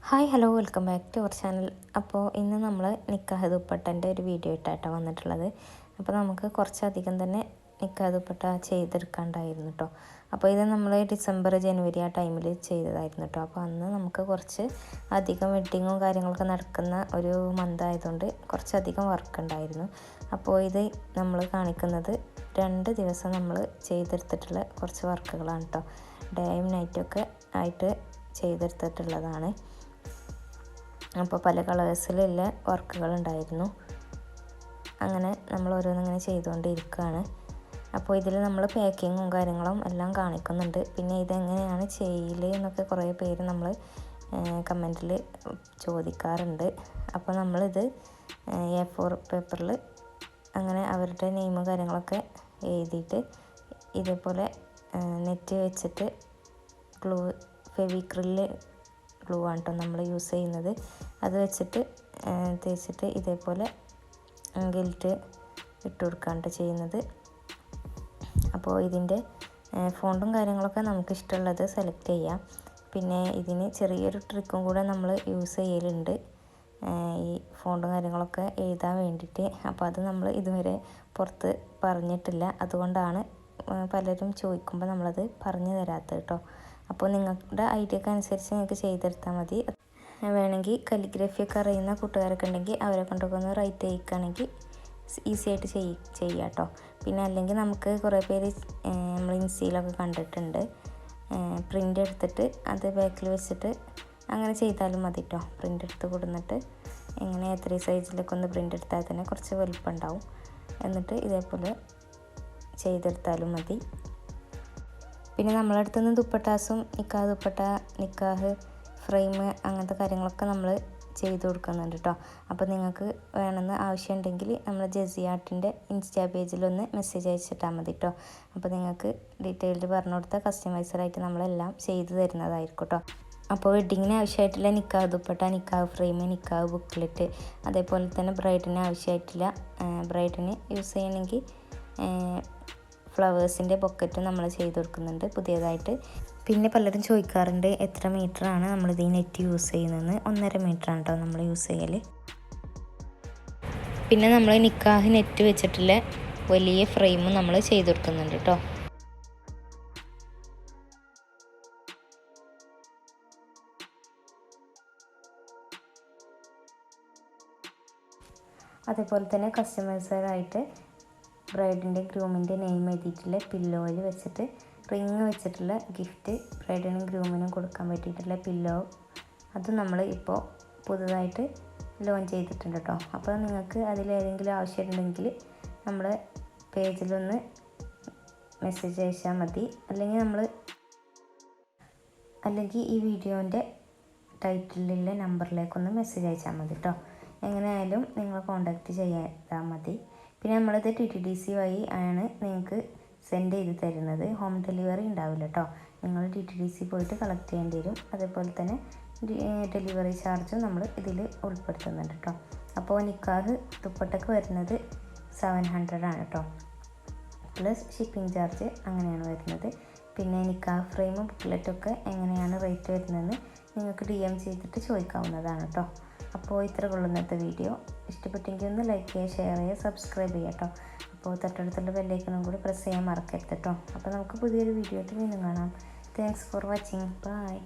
Hi hello welcome back to our channel. അപ്പോൾ ഇന്ന് നമ്മൾ നിക്കാഹ് ദുപ്പട്ടൻ്റെ ഒരു വീഡിയോ ഇട്ടായിട്ടാണ് വന്നിട്ടുള്ളത്. അപ്പോൾ നമുക്ക് കുറച്ചധികം തന്നെ നിക്കാഹ് ദുപ്പട്ട ചെയ്തെടുക്കാണ്ടായിരുന്നു കേട്ടോ. അപ്പോൾ ഇത് നമ്മൾ ഡിസംബർ ജനുവരി ആ ടൈമിൽ ചെയ്തതായിരുന്നു കേട്ടോ. അപ്പോൾ അന്ന് നമുക്ക് കുറച്ച് അധികം വെഡ്ഡിങ്ങും കാര്യങ്ങളൊക്കെ നടക്കുന്ന ഒരു മന്ത് ആയതുകൊണ്ട് കുറച്ചധികം വർക്ക് ഉണ്ടായിരുന്നു. അപ്പോൾ ഇത് നമ്മൾ കാണിക്കുന്നത് 2 ദിവസം നമ്മൾ ചെയ്തെടുത്തിട്ടുള്ള കുറച്ച് വർക്കുകളാണ് കേട്ടോ. ഡേയും നൈറ്റൊക്കെ ആയിട്ട് ചെയ്തെടുത്തിട്ടുള്ളതാണ്. അപ്പോൾ പല കളേഴ്സിലുള്ള വർക്കുകളുണ്ടായിരുന്നു. അങ്ങനെ നമ്മൾ ഓരോന്നിങ്ങനെ ചെയ്തുകൊണ്ടിരിക്കുകയാണ്. അപ്പോൾ ഇതിൽ നമ്മൾ പാക്കിങ്ങും കാര്യങ്ങളും എല്ലാം കാണിക്കുന്നുണ്ട്. പിന്നെ ഇതെങ്ങനെയാണ് ചെയ്യല് എന്നൊക്കെ കുറേ പേര് നമ്മൾ കമൻറ്റിൽ ചോദിക്കാറുണ്ട്. അപ്പോൾ നമ്മളിത് A4 പേപ്പറിൽ അങ്ങനെ അവരുടെ നെയിമും കാര്യങ്ങളൊക്കെ എഴുതിയിട്ട് ഇതേപോലെ നെറ്റ് വെച്ചിട്ട് ഫെവിക്രില് ഗ്ലൂ ആണ് കേട്ടോ നമ്മൾ യൂസ് ചെയ്യുന്നത്. അത് വെച്ചിട്ട് തേച്ചിട്ട് ഇതേപോലെ ഗിൽറ്റ് ഇട്ട് കൊടുക്കാണ്ട് ചെയ്യുന്നത്. അപ്പോൾ ഇതിൻ്റെ ഫോണ്ടും കാര്യങ്ങളൊക്കെ നമുക്ക് ഇഷ്ടമുള്ളത് സെലക്ട് ചെയ്യാം. പിന്നെ ഇതിന് ചെറിയൊരു ട്രിക്കും കൂടെ നമ്മൾ യൂസ് ചെയ്യലുണ്ട് ഈ ഫോണ്ടും കാര്യങ്ങളൊക്കെ എഴുതാൻ വേണ്ടിയിട്ട്. അപ്പോൾ അത് നമ്മൾ ഇതുവരെ പുറത്ത് പറഞ്ഞിട്ടില്ല. അതുകൊണ്ടാണ് പലരും ചോദിക്കുമ്പോൾ നമ്മളത് പറഞ്ഞു തരാത്തത് കേട്ടോ. അപ്പോൾ നിങ്ങളുടെ ഐഡിയക്ക് അനുസരിച്ച് നിങ്ങൾക്ക് ചെയ്തെടുത്താൽ മതി. വേണമെങ്കിൽ കലിഗ്രഫിയൊക്കെ അറിയുന്ന കൂട്ടുകാരൊക്കെ ഉണ്ടെങ്കിൽ അവരെ കൊണ്ടൊക്കെ ഒന്ന് റൈറ്റ് ചെയ്യിക്കുകയാണെങ്കിൽ ഈസി ആയിട്ട് ചെയ്യാം കേട്ടോ. പിന്നെ അല്ലെങ്കിൽ നമുക്ക് കുറേ പേര് നമ്മൾ ഇൻസ്റ്റയിലൊക്കെ കണ്ടിട്ടുണ്ട് പ്രിൻ്റ് എടുത്തിട്ട് അത് ബാക്കിൽ വെച്ചിട്ട് അങ്ങനെ ചെയ്താലും മതി കേട്ടോ. പ്രിൻ്റ് എടുത്ത് കൊടുന്നിട്ട് ഇങ്ങനെ A3 സൈസിലൊക്കെ ഒന്ന് പ്രിൻ്റ് എടുത്താൽ തന്നെ കുറച്ച് വലുപ്പം ഉണ്ടാവും. എന്നിട്ട് ഇതേപോലെ ചെയ്തെടുത്താലും മതി. പിന്നെ നമ്മളടുത്ത് നിന്ന് ദുപ്പട്ടാസും നിക്കാഹ് ദുപ്പട്ട, നിക്കാഹ് ഫ്രെയിം അങ്ങനത്തെ കാര്യങ്ങളൊക്കെ നമ്മൾ ചെയ്ത് കൊടുക്കുന്നുണ്ട് കേട്ടോ. അപ്പോൾ നിങ്ങൾക്ക് വേണമെന്ന് ആവശ്യമുണ്ടെങ്കിൽ നമ്മൾ ജെസി ആർട്ടിൻ്റെ ഇൻസ്റ്റാ പേജിലൊന്ന് മെസ്സേജ് അയച്ചിട്ടാൽ മതി കേട്ടോ. അപ്പോൾ നിങ്ങൾക്ക് ഡീറ്റെയിൽഡ് പറഞ്ഞു കൊടുത്താൽ കസ്റ്റമൈസറായിട്ട് നമ്മളെല്ലാം ചെയ്തു തരുന്നതായിരിക്കും കേട്ടോ. അപ്പോൾ വെഡ്ഡിങ്ങിന് ആവശ്യമായിട്ടുള്ള നിക്കാഹ് ദുപ്പട്ട, നിക്കാഹ് ഫ്രെയിം, നിക്കാഹ് ബുക്ക്ലെറ്റ്, അതേപോലെ തന്നെ ബ്രൈഡിന് ആവശ്യമായിട്ടില്ല ബ്രൈഡിന് യൂസ് ചെയ്യണമെങ്കിൽ ഫ്ലവേഴ്സിൻ്റെ ബൊക്കറ്റും നമ്മൾ ചെയ്ത് കൊടുക്കുന്നുണ്ട് പുതിയതായിട്ട്. പിന്നെ പലരും ചോദിക്കാറുണ്ട് എത്ര മീറ്ററാണ് നമ്മളിത് ഈ നെറ്റ് യൂസ് ചെയ്യുന്നതെന്ന്. 1.5 മീറ്ററാണ് കേട്ടോ നമ്മൾ യൂസ് ചെയ്യൽ. പിന്നെ നമ്മൾ നിക്കാഹ് നെറ്റ് വെച്ചിട്ടുള്ള വലിയ ഫ്രെയിമും നമ്മൾ ചെയ്ത് കൊടുക്കുന്നുണ്ട് കേട്ടോ. അതേപോലെ തന്നെ കസ്റ്റമൈസറായിട്ട് ബ്രൈഡിൻ്റെ ഗ്രൂമിൻ്റെ നെയിം എഴുതിയിട്ടുള്ള പില്ലോയിൽ വെച്ചിട്ട് റിങ് വെച്ചിട്ടുള്ള ഗിഫ്റ്റ് ബ്രൈഡിനും ഗ്രൂമിനും കൊടുക്കാൻ പറ്റിയിട്ടുള്ള പില്ലോ അത് നമ്മൾ ഇപ്പോൾ പുതുതായിട്ട് ലോഞ്ച് ചെയ്തിട്ടുണ്ട് കേട്ടോ. അപ്പോൾ നിങ്ങൾക്ക് അതിലേതെങ്കിലും ആവശ്യമുണ്ടെങ്കിൽ നമ്മുടെ പേജിലൊന്ന് മെസ്സേജ് അയച്ചാൽ മതി. അല്ലെങ്കിൽ ഈ വീഡിയോൻ്റെ ടൈറ്റിലുള്ള നമ്പറിലേക്കൊന്ന് മെസ്സേജ് അയച്ചാൽ മതി കേട്ടോ. എങ്ങനെയായാലും നിങ്ങൾ കോൺടാക്റ്റ് ചെയ്താൽ മതി. പിന്നെ നമ്മളിത് TTDC വഴി ആണ് നിങ്ങൾക്ക് സെൻഡ് ചെയ്ത് തരുന്നത്. ഹോം ഡെലിവറി ഉണ്ടാവില്ല കേട്ടോ. നിങ്ങൾ TTDC പോയിട്ട് കളക്ട് ചെയ്യേണ്ടി വരും. അതേപോലെ തന്നെ ഡെലിവറി ചാർജും നമ്മൾ ഇതിൽ ഉൾപ്പെടുത്തുന്നുണ്ട് കേട്ടോ. അപ്പോൾ നിക്കാഹ് ദുപ്പട്ടക്ക് വരുന്നത് 700 ആണ് കേട്ടോ, പ്ലസ് ഷിപ്പിംഗ് ചാർജ് അങ്ങനെയാണ് വരുന്നത്. പിന്നെ നിക്കാഹ് ഫ്രെയിമും ബുക്ക്ലെറ്റൊക്കെ എങ്ങനെയാണ് റേറ്റ് വരുന്നതെന്ന് നിങ്ങൾക്ക് DM ചെയ്തിട്ട് ചോദിക്കാവുന്നതാണ് കേട്ടോ. അപ്പോൾ ഇത്ര കൊള്ളുന്നത്തെ വീഡിയോ ഇഷ്ടപ്പെട്ടെങ്കിൽ ഒന്ന് ലൈക്ക് ചെയ്യുക, ഷെയർ ചെയ്യുക, സബ്സ്ക്രൈബ് ചെയ്യുക കേട്ടോ. അപ്പോൾ തൊട്ടടുത്തുള്ള ബെല്ലൈക്കണും കൂടി പ്രസ് ചെയ്യാൻ മറക്കരുത് കേട്ടോ. അപ്പോൾ നമുക്ക് പുതിയൊരു വീഡിയോ ആയിട്ട് വീണ്ടും കാണാം. Thanks for watching. ബൈ.